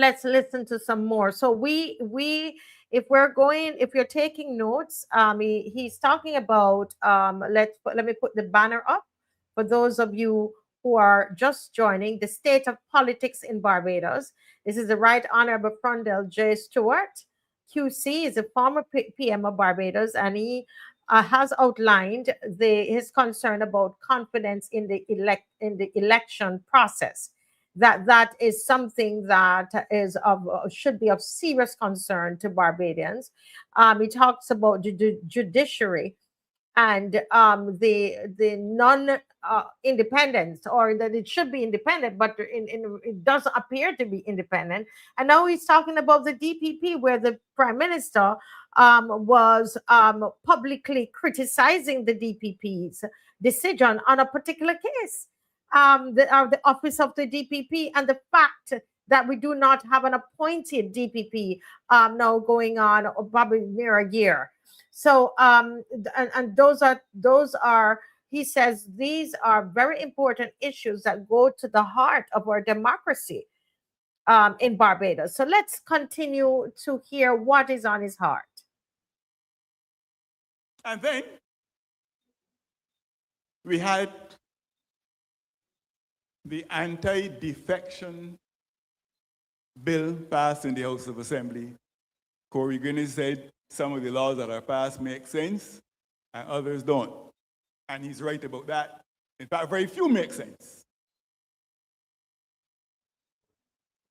let's listen to some more. So if you're taking notes, he's talking about, let me put the banner up for those of you who are just joining, the state of politics in Barbados. This is the Right Honorable Frondell J. Stuart, QC, is a former PM of Barbados, and he has outlined his concern about confidence in the election process. That is something that is of should be of serious concern to Barbadians. He talks about the judiciary and the non independence, or that it should be independent, but it doesn't appear to be independent. And now he's talking about the DPP, where the prime minister was publicly criticizing the DPP's decision on a particular case, the office of the DPP, and the fact that we do not have an appointed DPP now going on probably near a year. So and those are he says these are very important issues that go to the heart of our democracy in Barbados. So let's continue to hear what is on his heart. And then we had the anti-defection bill passed in the House of Assembly. Corey Guinness said some of the laws that are passed make sense and others don't. And he's right about that. In fact, very few make sense.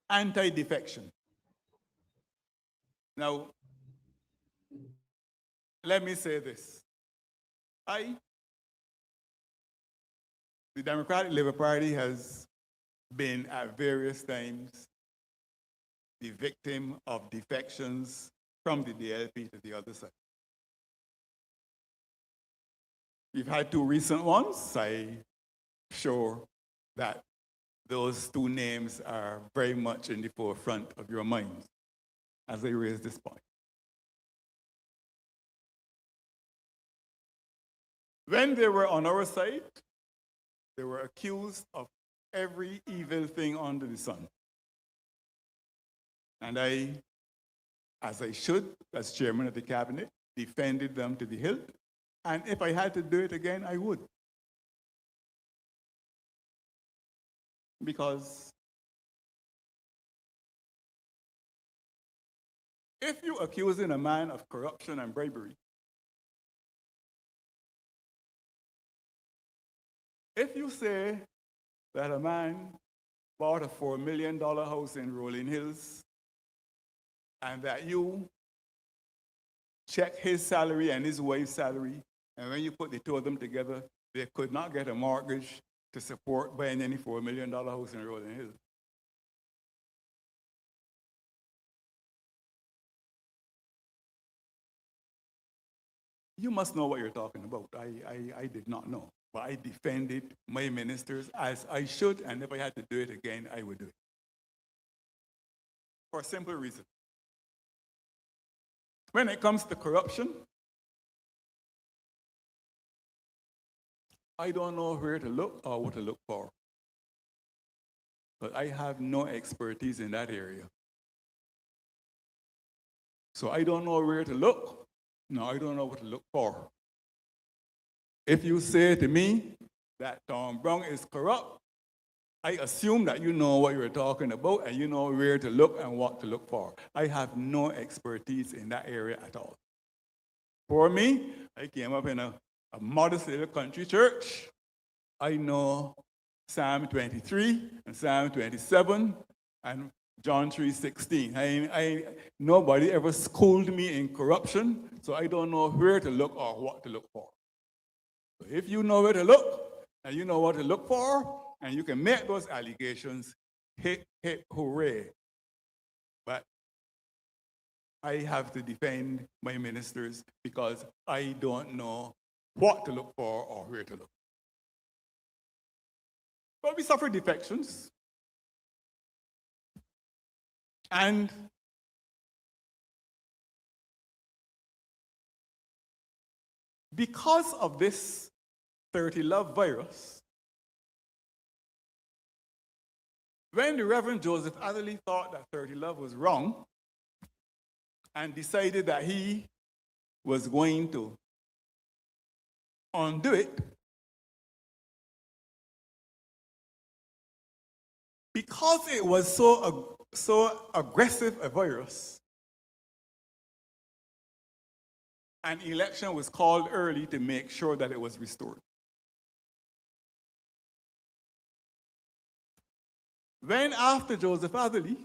Anti-defection. Now, let me say this. The Democratic Labour Party has been at various times the victim of defections from the DLP to the other side. We've had two recent ones. I'm sure that those two names are very much in the forefront of your minds as I raise this point. When they were on our side, they were accused of every evil thing under the sun. And I, as I should, as chairman of the cabinet, defended them to the hilt. And if I had to do it again, I would. Because if you're accusing a man of corruption and bribery, if you say that a man bought a $4 million house in Rolling Hills and that you check his salary and his wife's salary, and when you put the two of them together, they could not get a mortgage to support buying any $4 million house in Rolling Hills. You must know what you're talking about. I did not know. But I defended my ministers as I should, and if I had to do it again, I would do it. For a simple reason. When it comes to corruption, I don't know where to look or what to look for. But I have no expertise in that area. So I don't know where to look. No, I don't know what to look for. If you say to me that Tom Brown is corrupt, I assume that you know what you're talking about and you know where to look and what to look for. I have no expertise in that area at all. For me, I came up in a modest little country church. I know Psalm 23 and Psalm 27 and John 3:16. Nobody ever schooled me in corruption, so I don't know where to look or what to look for. So if you know where to look and you know what to look for, and you can make those allegations, hip, hip, hooray. But I have to defend my ministers because I don't know what to look for or where to look. But we suffer defections. And because of this 30 Love virus, When the Reverend Joseph Atherley thought that 30 Love was wrong and decided that he was going to undo it, because it was so aggressive a virus, an election was called early to make sure that it was restored. Then after Joseph Atherley,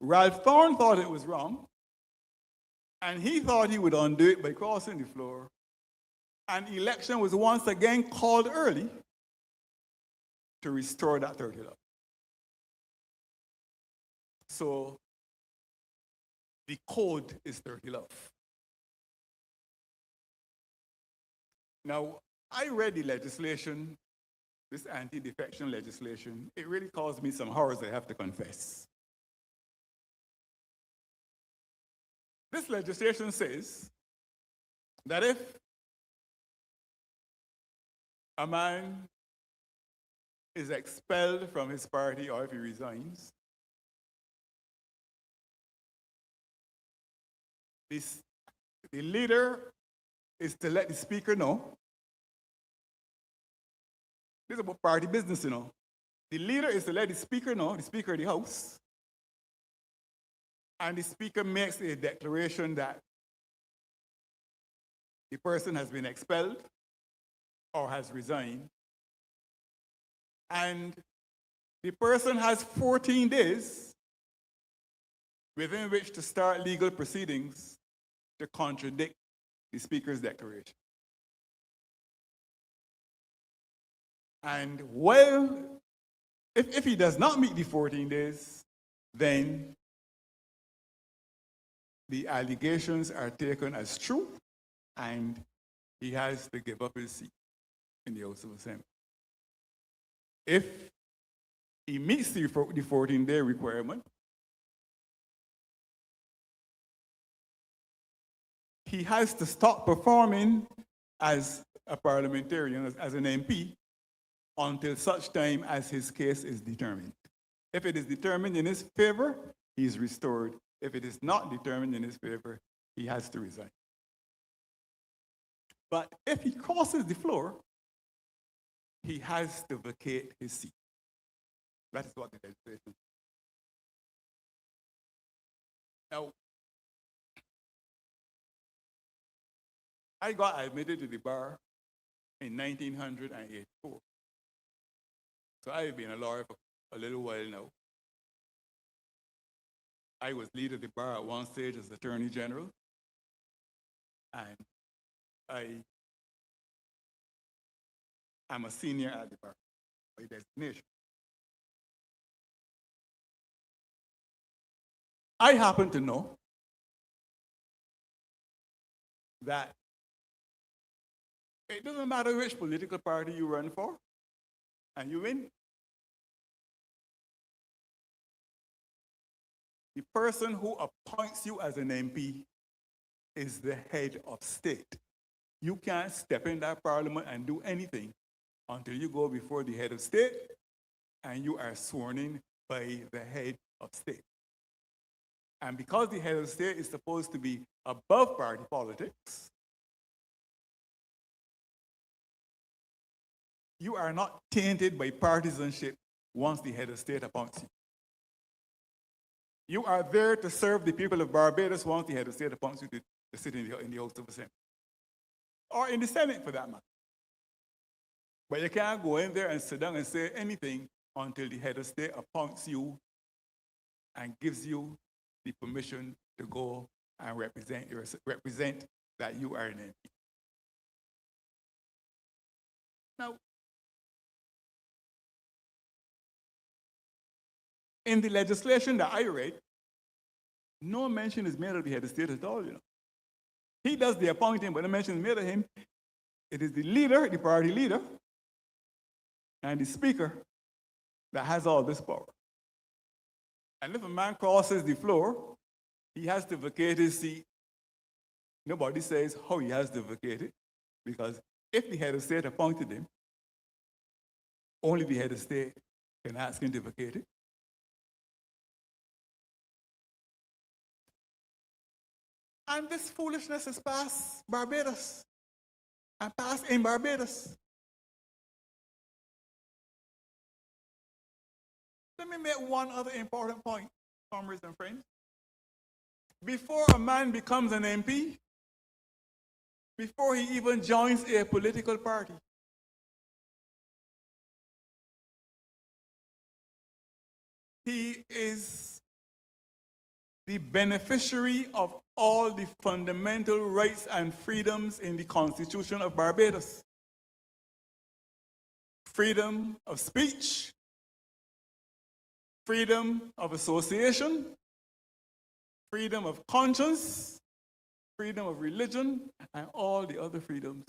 Ralph Thorne thought it was wrong, and he thought he would undo it by crossing the floor. An election was once again called early to restore that 30 Love. So the code is 30 Love. Now, I read the legislation, this anti-defection legislation. It really caused me some horrors, I have to confess. This legislation says that if a man is expelled from his party or if he resigns, the leader is to let the speaker know. This is about party business, you know. The leader is to let the speaker know, the speaker of the house, and the speaker makes a declaration that the person has been expelled or has resigned, and the person has 14 days within which to start legal proceedings to contradict the speaker's declaration. And well, if he does not meet the 14 days, then the allegations are taken as true and he has to give up his seat in the House of Assembly. If he meets the 14-day requirement, he has to stop performing as a parliamentarian, as an MP, until such time as his case is determined. If it is determined in his favor, he is restored. If it is not determined in his favor, he has to resign. But if he crosses the floor, he has to vacate his seat. That is what the legislation says. Now, I got admitted to the bar in 1984. So I've been a lawyer for a little while now. I was leader of the bar at one stage as Attorney General, and I am a senior at the bar by designation. I happen to know that it doesn't matter which political party you run for, and you win. The person who appoints you as an MP is the head of state. You can't step in that parliament and do anything until you go before the head of state and you are sworn in by the head of state. And because the head of state is supposed to be above party politics, you are not tainted by partisanship once the head of state appoints you. You are there to serve the people of Barbados once the head of state appoints you to sit in the House of Assembly. Or in the Senate, for that matter. But you can't go in there and sit down and say anything until the head of state appoints you and gives you the permission to go and represent that you are an MP. Now, in the legislation that I read, no mention is made of the head of state at all, you know. He does the appointing, but no mention is made of him. It is the leader, the party leader, and the speaker that has all this power. And if a man crosses the floor, he has to vacate his seat. Nobody says how he has to vacate it, because if the head of state appointed him, only the head of state can ask him to vacate it. And this foolishness is past Barbados and passed in Barbados. Let me make one other important point, comrades and friends. Before a man becomes an MP, before he even joins a political party, he is the beneficiary of all the fundamental rights and freedoms in the Constitution of Barbados. Freedom of speech, freedom of association, freedom of conscience, freedom of religion, and all the other freedoms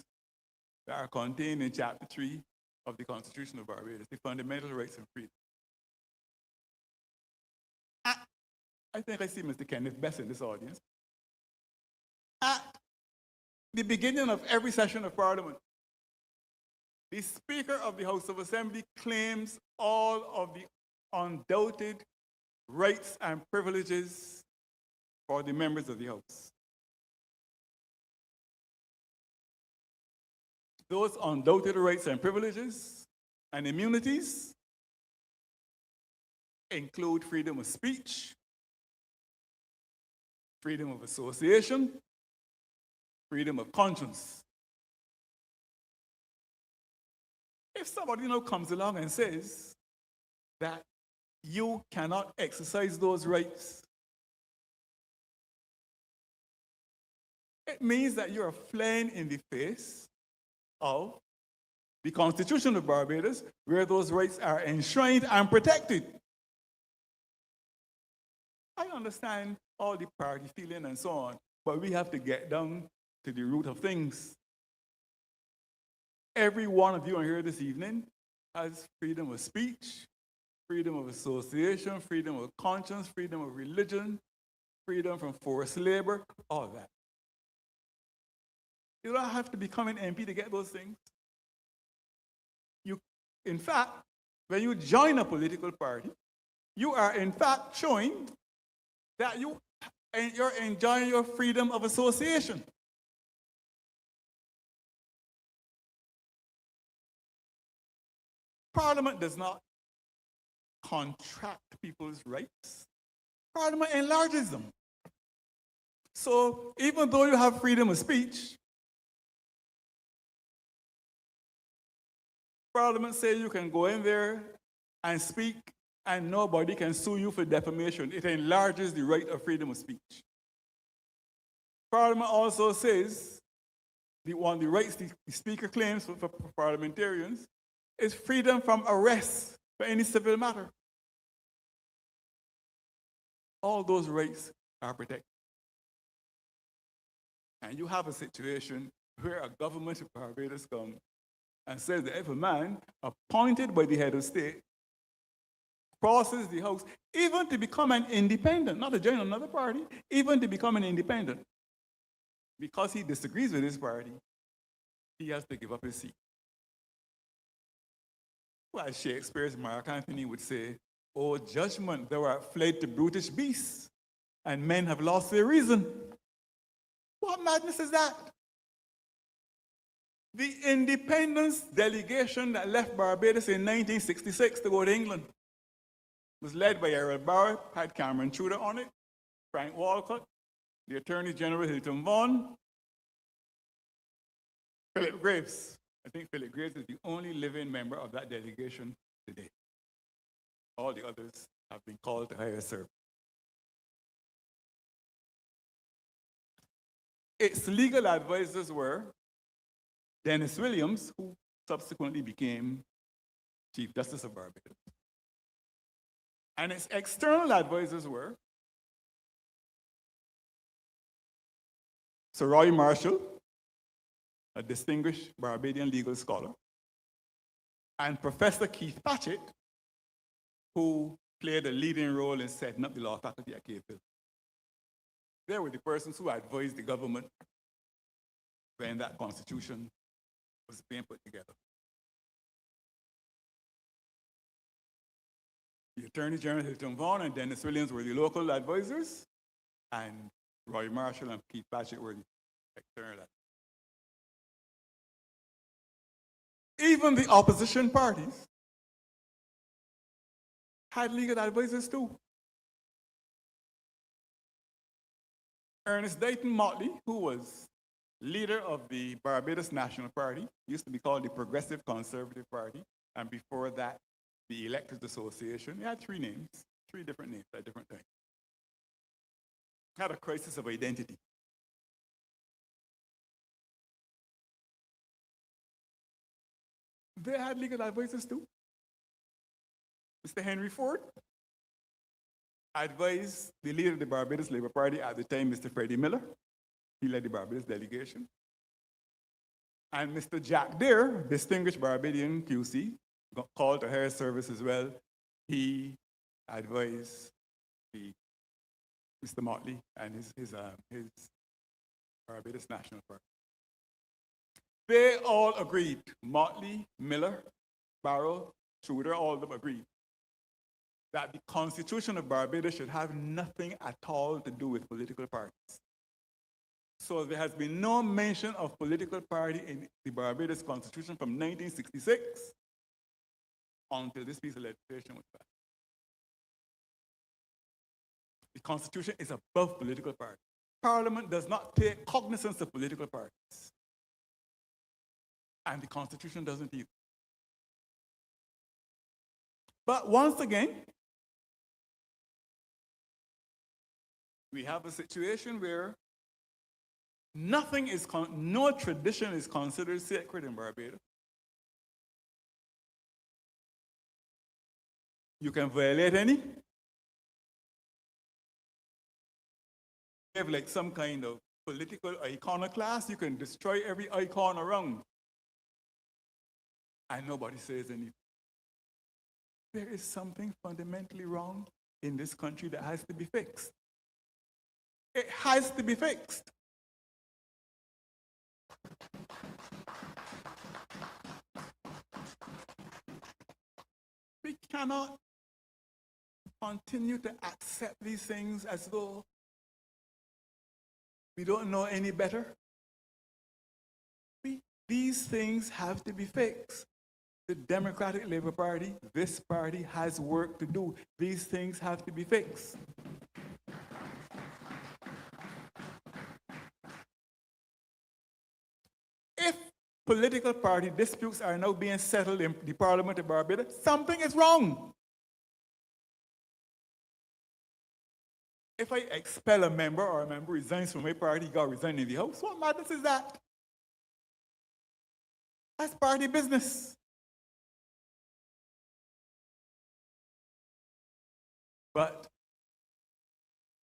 that are contained in Chapter 3 of the Constitution of Barbados, the fundamental rights and freedoms. I think I see Mr. Kenneth Best in this audience. At the beginning of every session of Parliament, the Speaker of the House of Assembly claims all of the undoubted rights and privileges for the members of the House. Those undoubted rights and privileges and immunities include freedom of speech, freedom of association, freedom of conscience. If somebody now comes along and says that you cannot exercise those rights, it means that you're flying in the face of the Constitution of Barbados, where those rights are enshrined and protected. I understand all the party feeling and so on, but we have to get down to the root of things. Every one of you on here this evening has freedom of speech, freedom of association, freedom of conscience, freedom of religion, freedom from forced labor, all that. You don't have to become an MP to get those things. In fact, when you join a political party, you are in fact showing that you're enjoying your freedom of association. Parliament does not contract people's rights. Parliament enlarges them. So even though you have freedom of speech, Parliament says you can go in there and speak and nobody can sue you for defamation. It enlarges the right of freedom of speech. Parliament also says one of the rights the Speaker claims for parliamentarians is freedom from arrest for any civil matter. All those rights are protected. And you have a situation where a government of Barbados comes and says that if a man appointed by the head of state crosses the House, even to become an independent, not to join another party, even to become an independent, because he disagrees with his party, he has to give up his seat. Well, Shakespeare's Mark Antony would say, "Oh, judgment, thou art fled to brutish beasts, and men have lost their reason." What madness is that? The independence delegation that left Barbados in 1966 to go to England was led by Errol Barrett, had Cameron Tudor on it, Frank Walcott, the Attorney General Hilton Vaughan, Philip Graves. I think Philip Graves is the only living member of that delegation today. All the others have been called to higher service. Its legal advisors were Dennis Williams, who subsequently became Chief Justice of Barbados. And its external advisors were Sir Roy Marshall, a distinguished Barbadian legal scholar, and Professor Keith Patchett, who played a leading role in setting up the law faculty at Cape Hill. They were the persons who advised the government when that constitution was being put together. The Attorney General Hilton Vaughan and Dennis Williams were the local advisors, and Roy Marshall and Keith Patchett were the external. Even the opposition parties had legal advisors too. Ernest Dayton Motley, who was leader of the Barbados National Party, used to be called the Progressive Conservative Party, and before that, the Electors Association. He had three different names at different times. Had a crisis of identity. They had legal advisors too. Mr. Henry Ford advised the leader of the Barbados Labour Party at the time, Mr. Freddie Miller. He led the Barbados delegation. And Mr. Jack Deere, distinguished Barbadian QC, got called to higher service as well. He advised Mr. Motley and his Barbados National Party. They all agreed, Motley, Miller, Barrow, Stuart, all of them agreed, that the Constitution of Barbados should have nothing at all to do with political parties. So there has been no mention of political party in the Barbados Constitution from 1966 until this piece of legislation was passed. The Constitution is above political parties. Parliament does not take cognizance of political parties. And the Constitution doesn't either. But once again, we have a situation where no tradition is considered sacred in Barbados. You can violate any. You have like some kind of political iconoclast, you can destroy every icon around. And nobody says anything. There is something fundamentally wrong in this country that has to be fixed. It has to be fixed. We cannot continue to accept these things as though we don't know any better. These things have to be fixed. The Democratic Labour Party, this party, has work to do. These things have to be fixed. If political party disputes are now being settled in the Parliament of Barbados, something is wrong. If I expel a member or a member resigns from my party, he got to resign in the House, what matters is that? That's party business. But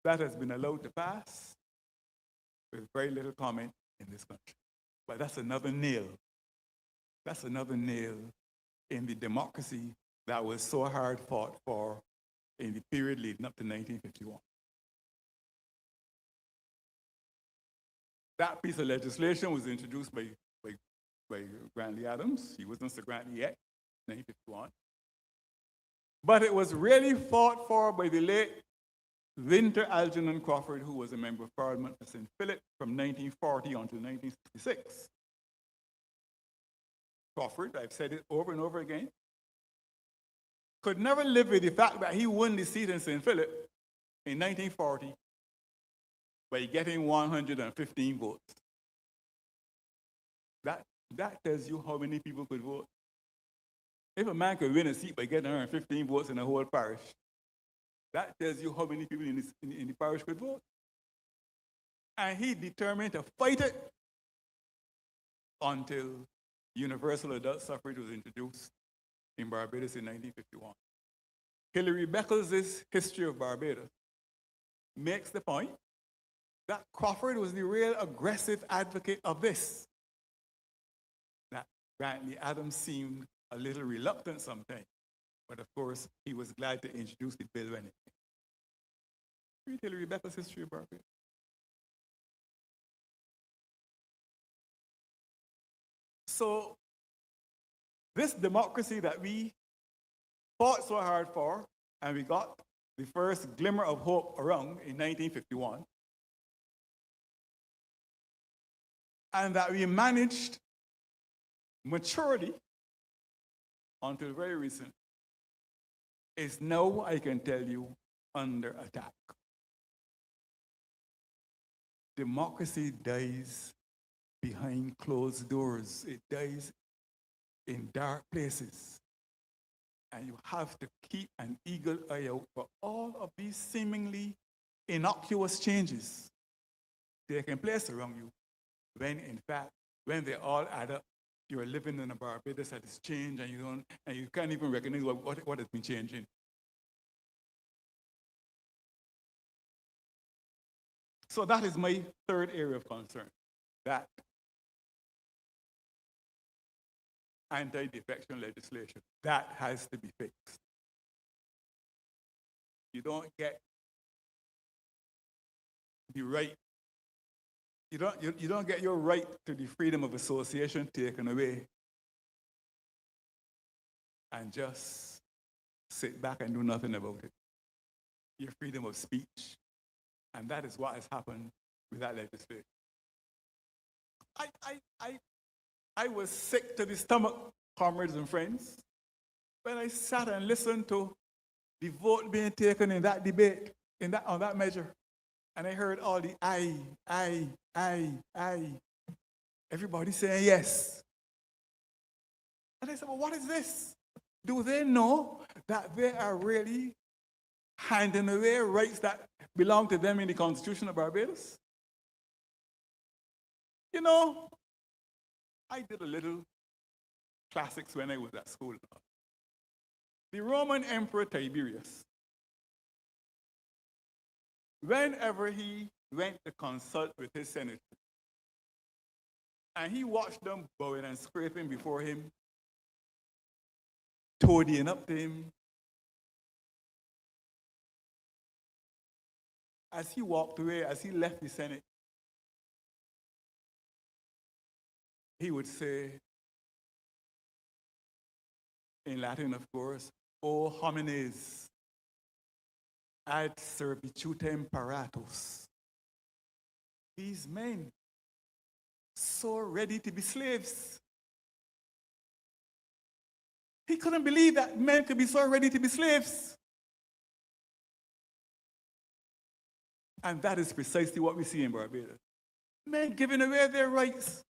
that has been allowed to pass with very little comment in this country. But that's another nail. That's another nail in the democracy that was so hard fought for in the period leading up to 1951. That piece of legislation was introduced by Grantley Adams. He wasn't Sir Grantley yet, 1951. But it was really fought for by the late Winter Algernon Crawford, who was a member of Parliament for St. Philip from 1940 until 1966. Crawford, I've said it over and over again, could never live with the fact that he won the seat in St. Philip in 1940 by getting 115 votes. That tells you how many people could vote. If a man could win a seat by getting 115 votes in a whole parish, that tells you how many people in the parish could vote. And he determined to fight it until universal adult suffrage was introduced in Barbados in 1951. Hilary Beckles' History of Barbados makes the point that Crawford was the real aggressive advocate of this. That Grantley Adams seemed a little reluctant sometimes, but of course he was glad to introduce the bill when it came. Read Hilary Beckles' History of Barbados. So this democracy that we fought so hard for, and we got the first glimmer of hope around in 1951, and that we managed maturity until very recent, is now, I can tell you, under attack. Democracy dies behind closed doors. It dies in dark places. And you have to keep an eagle eye out for all of these seemingly innocuous changes taking place around you, when in fact, when they all add up, you're living in a Barbados that is changed, and you can't even recognize what has been changing. So that is my third area of concern, that anti-defection legislation. That has to be fixed. You don't get the right, you don't get your right to the freedom of association taken away and just sit back and do nothing about it. Your freedom of speech. And that is what has happened with that legislation. I was sick to the stomach, comrades and friends, when I sat and listened to the vote being taken in that debate, on that measure. And I heard all the I. Everybody saying yes. And I said, well, what is this? Do they know that they are really handing away rights that belong to them in the Constitution of Barbados? You know, I did a little classics when I was at school. The Roman Emperor Tiberius, whenever he went to consult with his senators, and he watched them bowing and scraping before him, toadying up to him, as he walked away, as he left the Senate, he would say, in Latin, of course, O homines, ad servitutem paratus. These men, so ready to be slaves. He couldn't believe that men could be so ready to be slaves. And that is precisely what we see in Barbados. Men giving away their rights.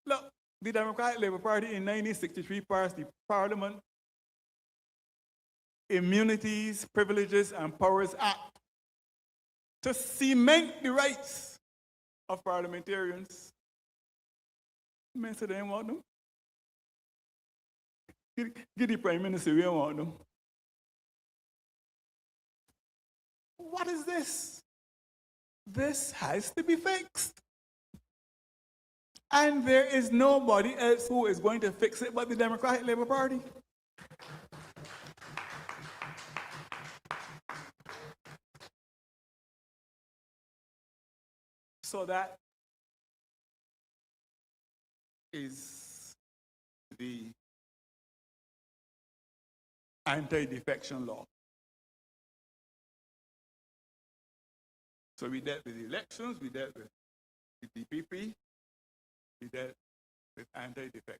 Look, the Democratic Labour Party in 1963 passed the Parliament Immunities, Privileges, and Powers Act to cement the rights of parliamentarians. Men said they didn't want them. Give the Prime Minister, we don't want them. What is this? This has to be fixed. And there is nobody else who is going to fix it but the Democratic Labour Party. So that is the anti-defection law. So we dealt with elections, we dealt with the DPP, we dealt with anti-defection.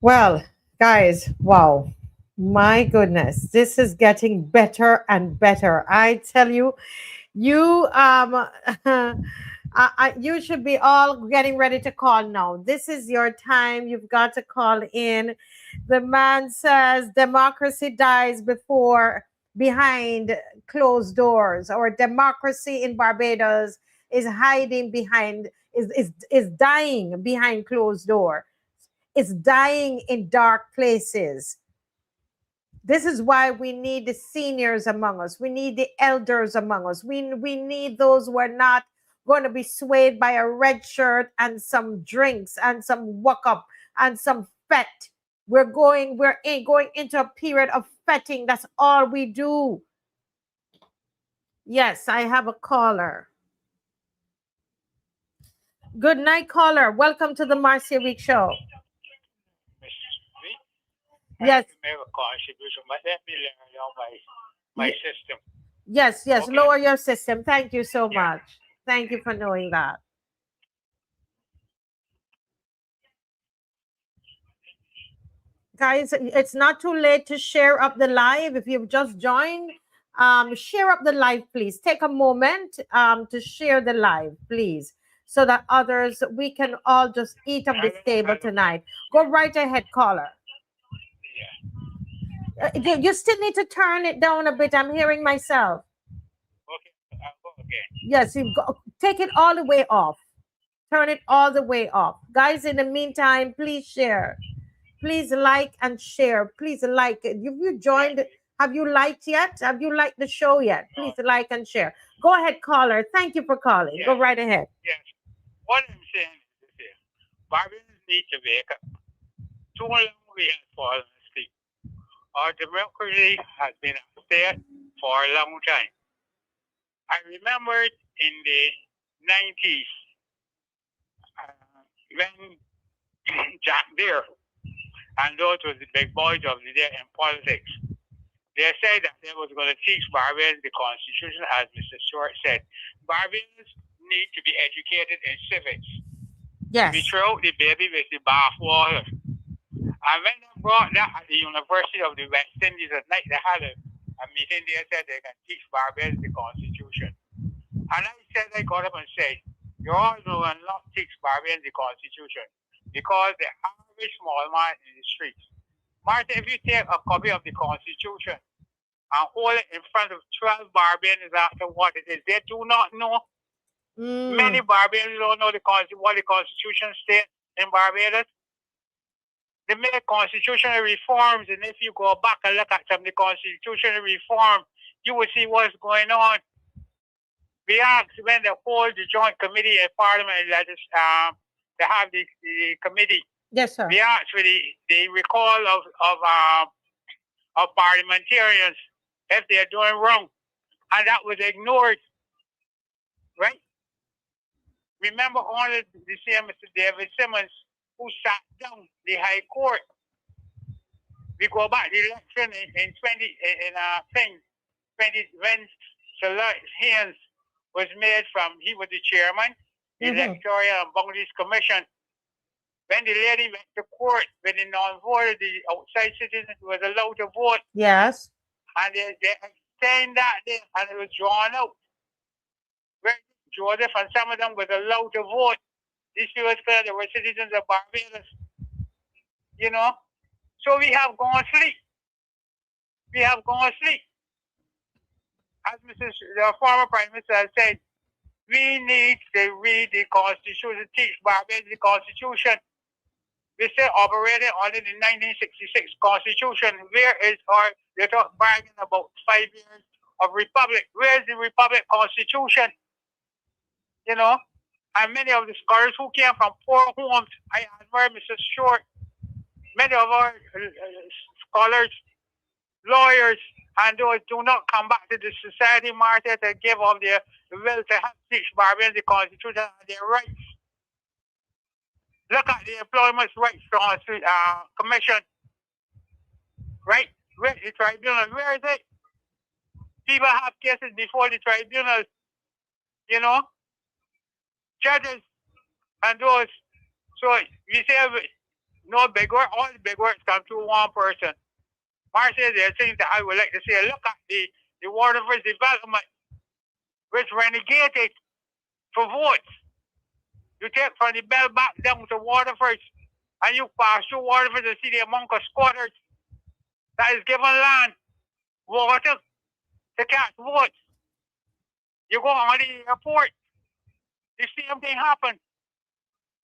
Well, guys, wow. My goodness, this is getting better and better. I tell you, you you should be all getting ready to call now. This is your time. You've got to call in. The man says democracy dies behind closed doors, or democracy in Barbados is hiding behind is dying behind closed door. It's dying in dark places. This is why we need the seniors among us. We need the elders among us. We need those who are not going to be swayed by a red shirt and some drinks and some walk up and some fete. We're going into a period of fetting. That's all we do. Yes, I have a caller. Good night, caller. Welcome to the Marcia Week Show. Yes. I make a contribution, but let me learn on my system. Yes, yes. Okay. Lower your system. Thank you so Yeah. much. Thank you for knowing that. Guys, it's not too late to share up the live. If you've just joined, share up the live, please. Take a moment to share the live, please, so that others, we can all just eat up this Hello, table hello. tonight. Go right ahead, caller. Yeah. You still need to turn it down a bit. I'm hearing myself. Okay. I'll go again. Yes, take it all the way off. Turn it all the way off. Guys, in the meantime, please share. Please like and share. Please like it. Have you Yeah. joined? Have you liked yet? Have you liked the show yet? No. Please like and share. Go ahead, caller. Thank you for calling. Go Yes. right ahead. Yes. What I'm saying is this: Barbarians need to wake up. Too long we have fallen asleep. Our democracy has been upstairs for a long time. I remember in the 90s when Jack Deere and those were the big boys of the day in politics. They said that they was going to teach Barbarians the Constitution, as Mr. Stuart said. Barbarians need to be educated in civics. Yes. We throw out the baby with the bathwater. And when they brought that at the University of the West Indies at night, they had a meeting. They said they can teach Barbarians the Constitution. And I said, I got up and said, you all know and not teach Barbarians the Constitution because the average small man in the streets. Martin, if you take a copy of the Constitution and hold it in front of 12 Barbarians after what it is, they do not know. Many Barbarians don't know what the Constitution states in Barbados. They made constitutional reforms, and if you go back and look at some of the constitutional reform, you will see what's going on. We asked when they hold the joint committee in Parliament, they have the committee. Yes, sir. We asked for the recall of parliamentarians if they are doing wrong, and that was ignored. Right? Remember only the same Mr. David Simmons who sat down the High Court. We go back the election in 20 when Sir Haynes was made he was the chairman, the Electoral and Boundaries Commission. When the lady went to court, when the non-voter, the outside citizens was allowed to vote. Yes. And they extended that day, and it was drawn out. Where Joseph and some of them was allowed to vote. These people said they were citizens of Barbados. You know? So we have gone sleep. We have gone sleep. As the former Prime Minister has said, we need to read the Constitution, teach Barbados the Constitution. We still operating under the 1966 Constitution. Where is they're talking bragging about 5 years of Republic. Where is the Republic Constitution? You know? And many of the scholars who came from poor homes, I admire Mr. Stuart. Many of our scholars, lawyers, and those do not come back to the society market to give up their will to help teach Barbarians the Constitution and their rights. Look at the Employment Rights Commission. Right? Where the tribunal? Where is it? People have cases before the tribunal. You know? Judges and those. So we say no big work, all the big works come to one person. Marcia, there are things that I would like to say. Look at the Waterford development, which renegated for votes. You take from the bell back down to Waterford, and you pass through Waterford to see the amount of squatters that is given land, water, to cast votes. You go on the airport, the same thing happens.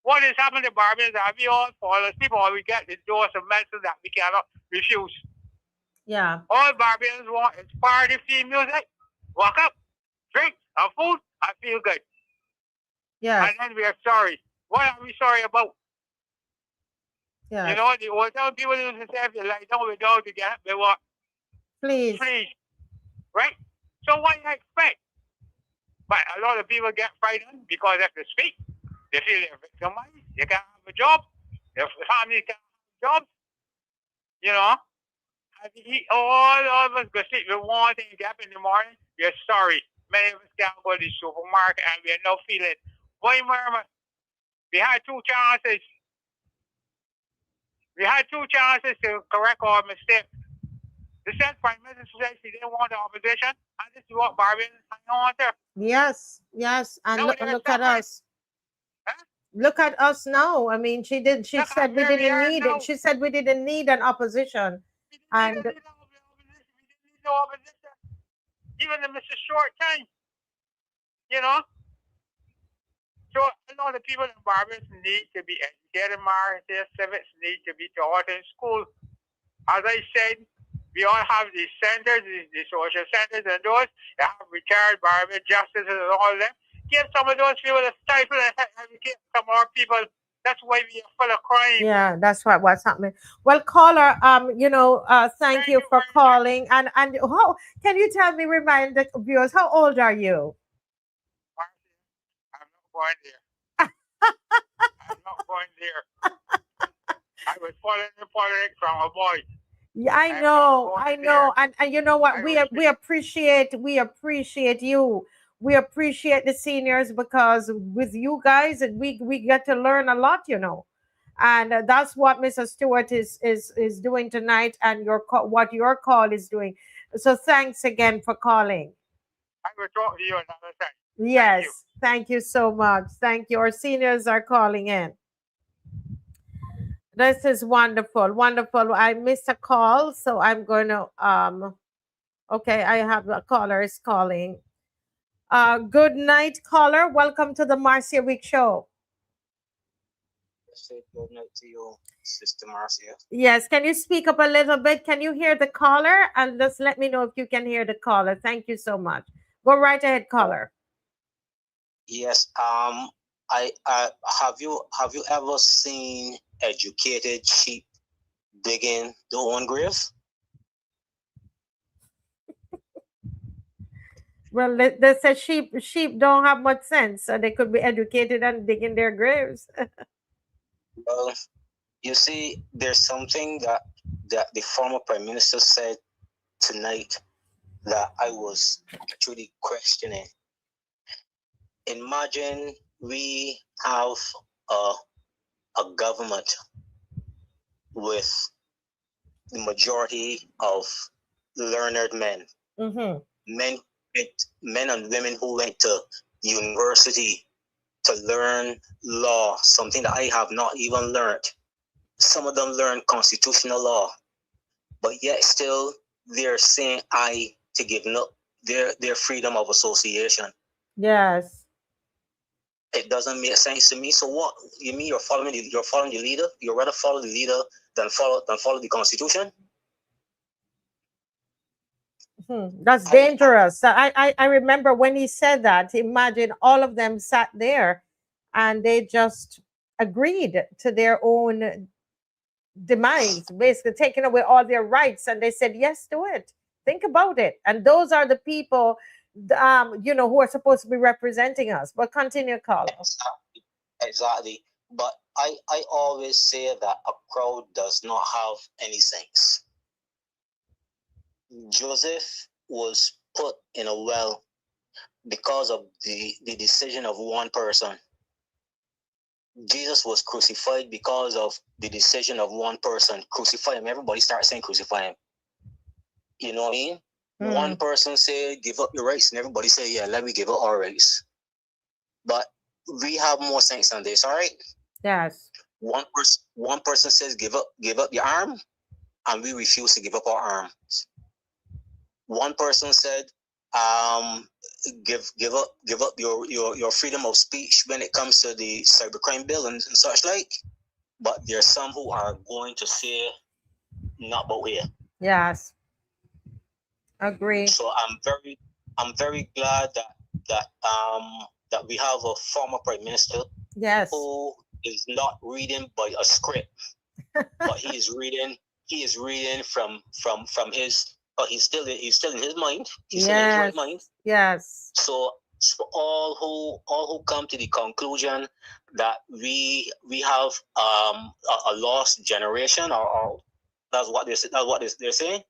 What is happening to Barbados that we all fall asleep or we get the dose of medicine that we cannot refuse. Yeah. All Barbadians want is party, free music, walk up, drink, have food, and feel good. Yes. And then we are sorry. What are we sorry about? Yes. You know, the old town people used to say, if you lie down with dogs, you get up, they walk. Please. Please. Right? So what do you expect? But a lot of people get frightened because they have to speak. They feel they're victimized. They can't have a job. Their families can't have jobs. You know? And all of us go sleep with one thing, get up in the morning, you're sorry. Many of us can't go to the supermarket and we are no feeling. Boy, mama, we had two chances. We had two chances to correct our mistake. The said Prime Minister said she didn't want the opposition, and this is what Barbadians hang on to. Yes, yes. And Now look, they're look at suffering. us. Huh? Look at us now. I mean, she Look said at we where we didn't are need now. it. She said we didn't need an opposition. We didn't And need no opposition. We didn't need no opposition. Even in Mr. Short time, you know. So I know the people in Barbados need to be educated more. Their civics need to be taught in school. As I said, we all have these centers, the social centers and those. They have retired Barbados justices and all them. Give some of those people a stifle and educate some more people. That's why we are full of crime. yeah, that's what's happening. Well, caller, thank you for very much. calling. And how can you tell me, remind the viewers, how old are you? Marcy, I'm not going there. I'm not going there. I was following the politics from a boy. Yeah, I I'm know, not I going know, there. and you know what? I We appreciate you. We appreciate the seniors because with you guys, we get to learn a lot, you know, and that's what Mr. Stewart is doing tonight, and what your call is doing. So thanks again for calling. I will talk to you another time. Yes, thank you so much. Thank you. Our seniors are calling in. This is wonderful, wonderful. I missed a call, so I'm going to okay, I have a caller is calling. Good night, caller. Welcome to the Marcia Week Show. Say good night to you, Sister Marcia. Yes, can you speak up a little bit? Can you hear the caller? And just let me know if you can hear the caller. Thank you so much. Go right ahead, caller. Yes. I have you ever seen educated sheep digging their own grave? Well, they said sheep don't have much sense, so they could be educated and digging their graves. Well, you see, there's something that the former Prime Minister said tonight that I was actually questioning. Imagine we have a government with the majority of learned men, Mm-hmm. men and women who went to university to learn law, something that I have not even learned. Some of them learn constitutional law, but yet still they're saying I to giving up their freedom of association. Yes. It doesn't make sense to me. So what you mean you're following the leader? You'd rather follow the leader than follow the Constitution? That's dangerous. I remember when he said that. Imagine all of them sat there and they just agreed to their own demise, basically taking away all their rights, and they said yes to it. Think about it. And those are the people who are supposed to be representing us. But continue, caller. Exactly. But I always say that a crowd does not have any sense. Joseph was put in a well because of the decision of one person. Jesus was crucified because of the decision of one person. Crucify him. Everybody starts saying crucify him. You know what I mean? One person said give up your rights, and everybody say, yeah, let me give up our rights. But we have more sense than this, all right? Yes. One person says give up your arm, and we refuse to give up our arms. One person said give up your freedom of speech when it comes to the cybercrime bill and such like. But there's some who are going to say not but here. Yes. Agree. So I'm very glad that we have a former Prime Minister, yes, who is not reading by a script, but he is reading from his he's still in his mind. He's still in his right mind. Yes. So all who come to the conclusion that we have a lost generation or That's what they're saying.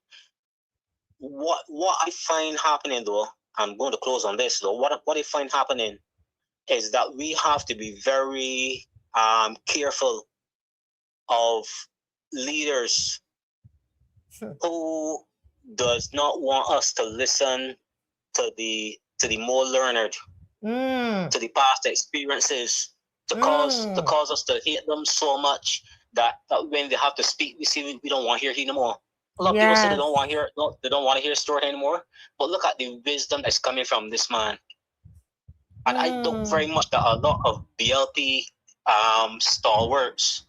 What I find happening though, I'm going to close on this though. What I find happening is that we have to be very careful of leaders who does not want us to listen to the more learned, to the past experiences, to cause us to hate them so much that when they have to speak, we don't want to hear he no more. A lot of people say they don't want to hear Stuart anymore. But look at the wisdom that's coming from this man. And I doubt very much that a lot of BLP stalwarts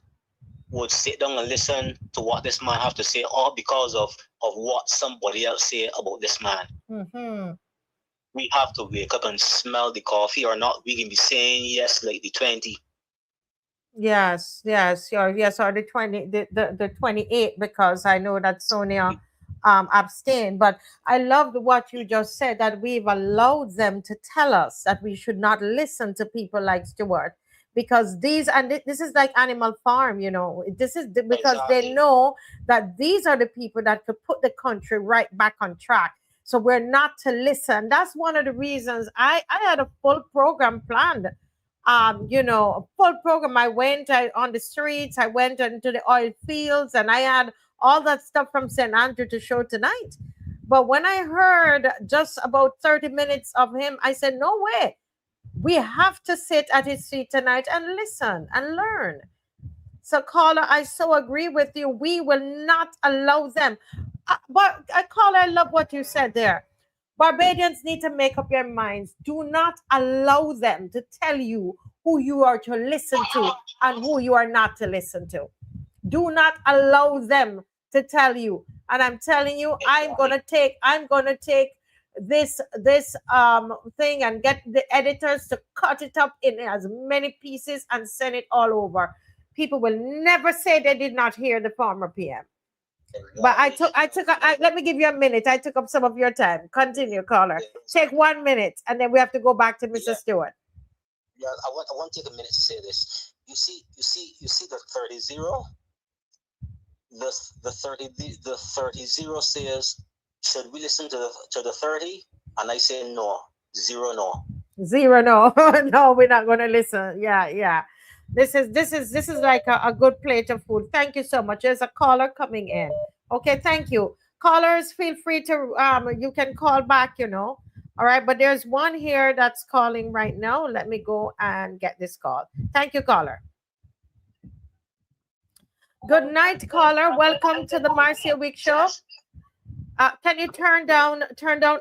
would sit down and listen to what this man have to say, all because of what somebody else say about this man. We have to wake up and smell the coffee, or not we can be saying yes like the 20. Yes, or the 20, the 28, because I know that Sonia abstained. But I loved what you just said, that we've allowed them to tell us that we should not listen to people like Stuart, because this is like Animal Farm, this is because they know that these are the people that could put the country right back on track. So we're not to listen. That's one of the reasons I had a full program planned. A full program. I went on the streets, I went into the oil fields, and I had all that stuff from St. Andrew to show tonight. But when I heard just about 30 minutes of him, I said, no way. We have to sit at his feet tonight and listen and learn. So, caller, I so agree with you. We will not allow them. But, caller, I love what you said there. Barbadians need to make up your minds. Do not allow them to tell you who you are to listen to and who you are not to listen to. Do not allow them to tell you. And I'm telling you, I'm gonna take this thing and get the editors to cut it up in as many pieces and send it all over. People will never say they did not hear the former PM. But let me give you a minute. I took up some of your time. Continue, caller. Take 1 minute, and then we have to go back to Mr. Stewart. Yeah, I want to take a minute to say this. You see the 30-0. The 30-0 says, should we listen to the 30? And I say no. 0 no. 0 no. No, we're not going to listen. Yeah. This is like a good plate of food. Thank you so much. There's a caller coming in. Okay, thank you. Callers, feel free to you can call back, All right, but there's one here that's calling right now. Let me go and get this call. Thank you, caller. Good night, caller. Welcome to the Marcia Week Show. Can you turn down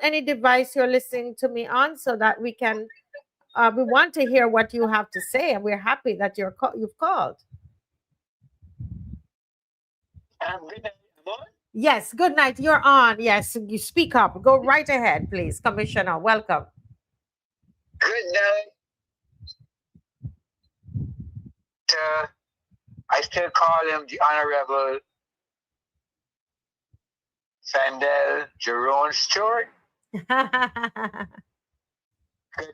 any device you're listening to me on, so that we can we want to hear what you have to say, and we're happy that you've called. Yes, good night. You're on. Yes, you speak up. Go right ahead, please. Commissioner, welcome. Good night. I still call him the Honorable Sandel Jerome Stuart. Good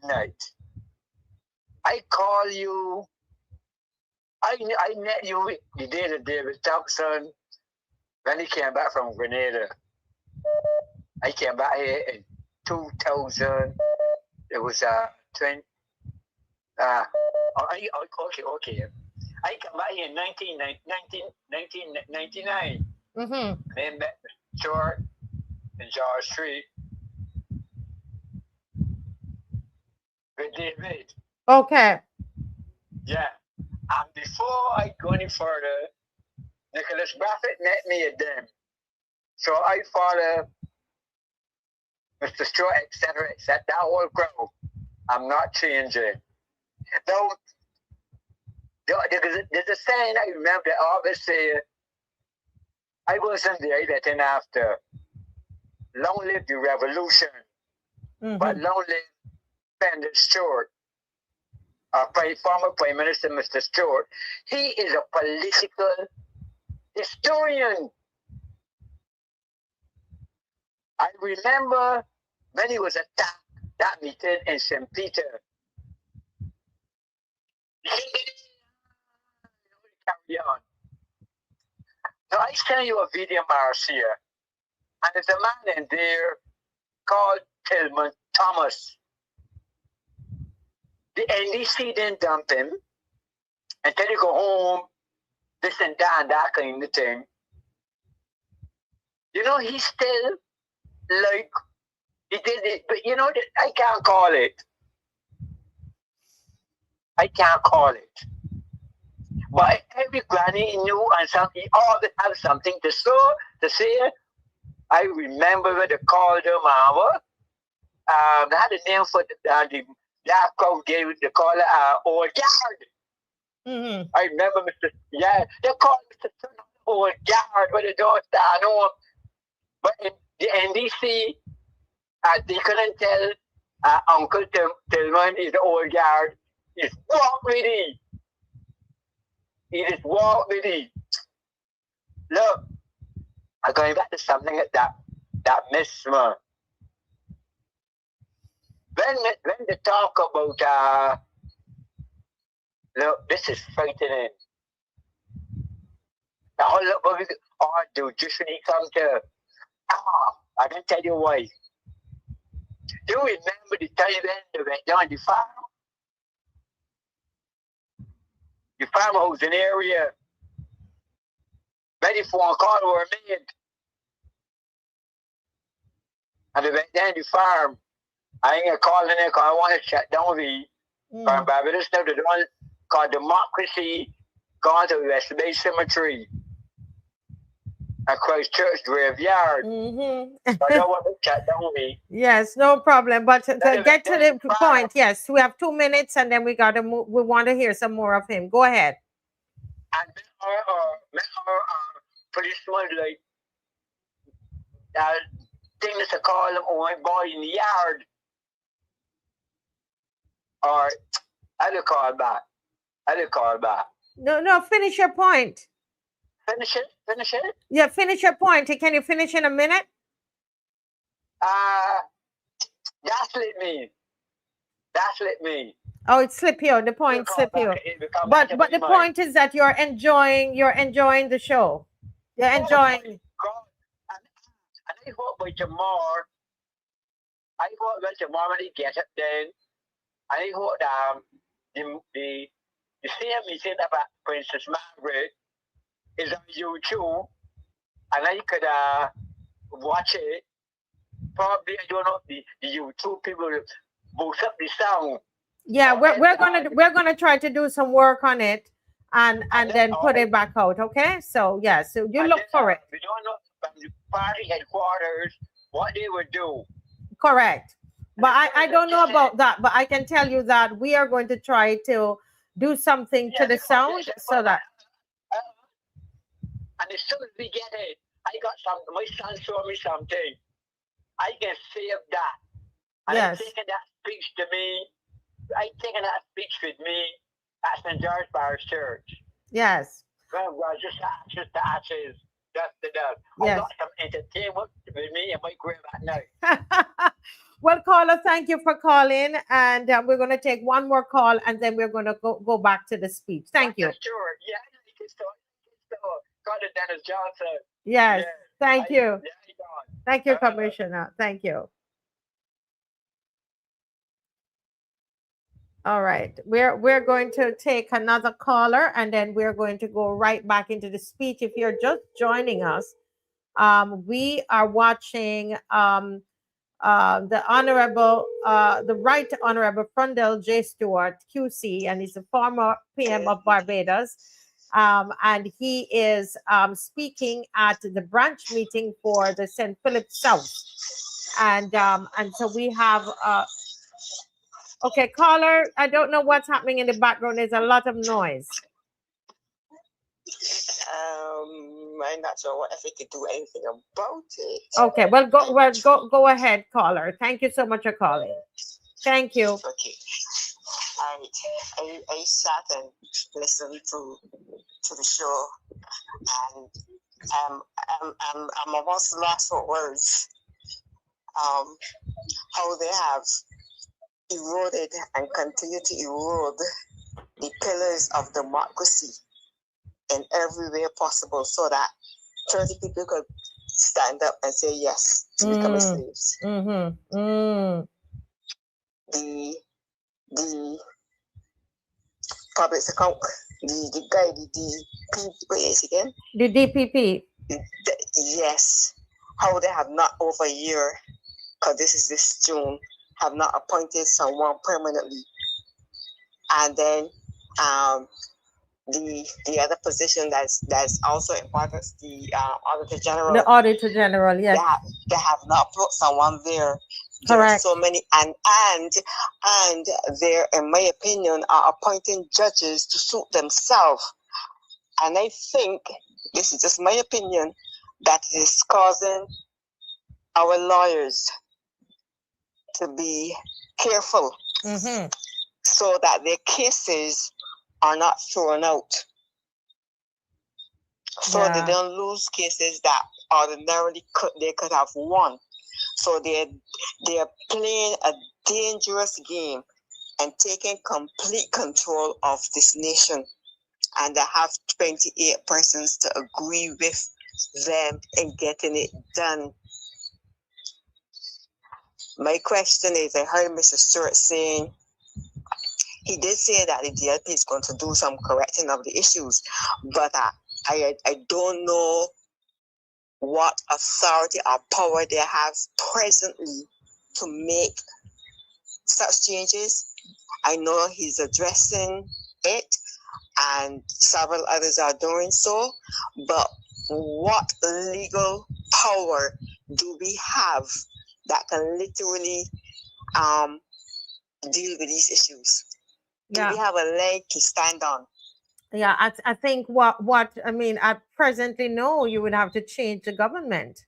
night. I call you. I met you the day that David Thompson, when he came back from Grenada. I came back here in 2000. It was 20. Okay. I came back here in 1999. Then met Stuart and George Street with David. Okay. Yeah. And before I go any further, Nicholas Braffett met me at them. So I follow Mr. Stuart, etc., that whole crowd. I'm not changing. Now, there's a saying I remember that I always say, I wasn't there that in after. Long live the revolution, but long live Senator Stuart. Former Prime Minister Mr. Stuart. He is a political historian. I remember when he was attacked, that meeting in St. Peter. Carry on. So I sent you a video, Marcia, and there's a man in there called Tillman Thomas. The NDC didn't dump him until he go home, this and that kind of thing. You know, he's still like, he did it, but you know, I can't call it. I can't call it. But every granny knew and something, always have something to say. I remember when they called them over. They had a name for the black crowd gave the caller old yard. Mm-hmm. I remember they called Mr. Son old yard when they don't stand home. But in the NDC, they couldn't tell Uncle Tillman is the old yard. He's walk with it. He just walk with it. Look, I'm going back to something like that miss me. When they talk about look, this is frightening. The whole lot of our judiciary come to I can tell you why. Do you remember the time when they went down the farm? The farmhouse in the area, ready for a call were made. And they went down the farm. I ain't gonna call in there because I want to shut down the Barbados. Now they don't call democracy gone to West Bay Cemetery and Christchurch Graveyard. Mm-hmm. I don't want to shut down the. Yes, no problem. But to get to the point, yes, we have 2 minutes, and then we got to move. We want to hear some more of him. Go ahead. And our policeman like things to call him a boy in the yard. Or I call back. No, finish your point. Finish it? Yeah, finish your point. Can you finish in a minute? Gaslit me. Oh, it slipped you. The point slipped you. But the point is that you're enjoying the show. You're enjoying. And I hope by tomorrow, when he gets it then, I hope the same meeting about Princess Margaret is on YouTube, and I could watch it. Probably I don't know the YouTube people boost up the sound. Yeah, we're gonna try to do some work on it and then put it back out. Okay, so yeah, so you look for it. We don't know from the party headquarters what they would do. Correct. But I don't know about that, but I can tell you that we are going to try to do something to the sound so that. And as soon as we get it, I got something. My son showed me something. I can save that. And Yes. I'm taking that speech to me. I'm taking that speech with me at St. George Parish Church. Yes. Well, just the ashes, dust to dust. Yes. I got some entertainment with me and my grave at night. Well, caller, thank you for calling, and we're going to take one more call, and then we're going to go back to the speech. Thank you. Sure. Yeah, Carter Dennis Johnson. Yes. Yeah. Thank you. Yeah, he gone. Thank you, Commissioner. Thank you. All right. We're going to take another caller, and then we're going to go right back into the speech. If you're just joining us, we are watching the Right Honorable Frondell J. Stuart, QC, and he's a former PM of Barbados. And he is speaking at the branch meeting for the St. Philip South. And so we have, okay, caller, I don't know what's happening in the background. There's a lot of noise. I'm not sure if we could do anything about it. Okay, well, go ahead, caller. Thank you so much for calling. Thank you. Okay. I sat and listened to the show, and I'm almost lost for words. How they have eroded and continue to erode the pillars of democracy in every way possible, so that 30 people could stand up and say yes to becoming slaves. The public account, the guy, the what is it again? The DPP. Yes. How they have not over a year, because this June, have not appointed someone permanently. And then the other position that's also important, the Auditor General. The Auditor General, yes. They have not put someone there. There Correct. are so many, and there, in my opinion, are appointing judges to suit themselves. And I think, this is just my opinion, that is causing our lawyers to be careful so that their cases are not thrown out. So they don't lose cases that ordinarily they could have won. So they're playing a dangerous game and taking complete control of this nation. And they have 28 persons to agree with them in getting it done. My question is, I heard Mr. Stuart saying, he did say that the DLP is going to do some correcting of the issues, but I don't know what authority or power they have presently to make such changes. I know he's addressing it, and several others are doing so, but what legal power do we have that can literally deal with these issues? Do we have a leg to stand on? Yeah, I think what I mean, at presently, no, you would have to change the government.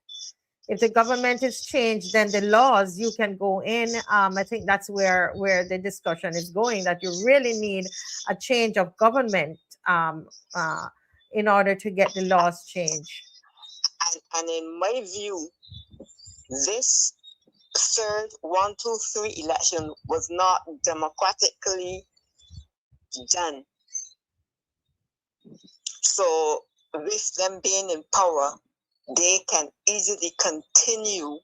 If the government is changed, then the laws you can go in. I think that's where the discussion is going, that you really need a change of government in order to get the laws changed. And in my view, this third 1, 2, 3 election was not democratically done. So with them being in power, they can easily continue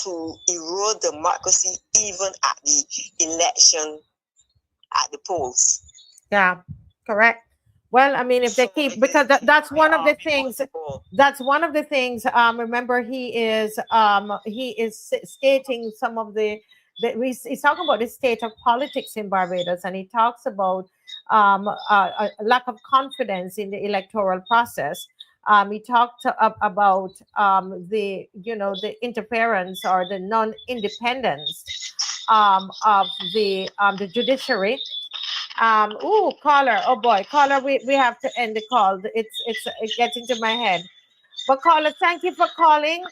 to erode democracy even at the election at the polls. Yeah, correct. Well, I mean, if they keep, because that's one of the things. That's one of the things. Remember, he is stating some of he's talking about the state of politics in Barbados, and he talks about a lack of confidence in the electoral process. He talked about the interference or the non-independence of the judiciary. Caller. Oh boy, caller. We have to end the call. It gets into my head. But caller, thank you for calling.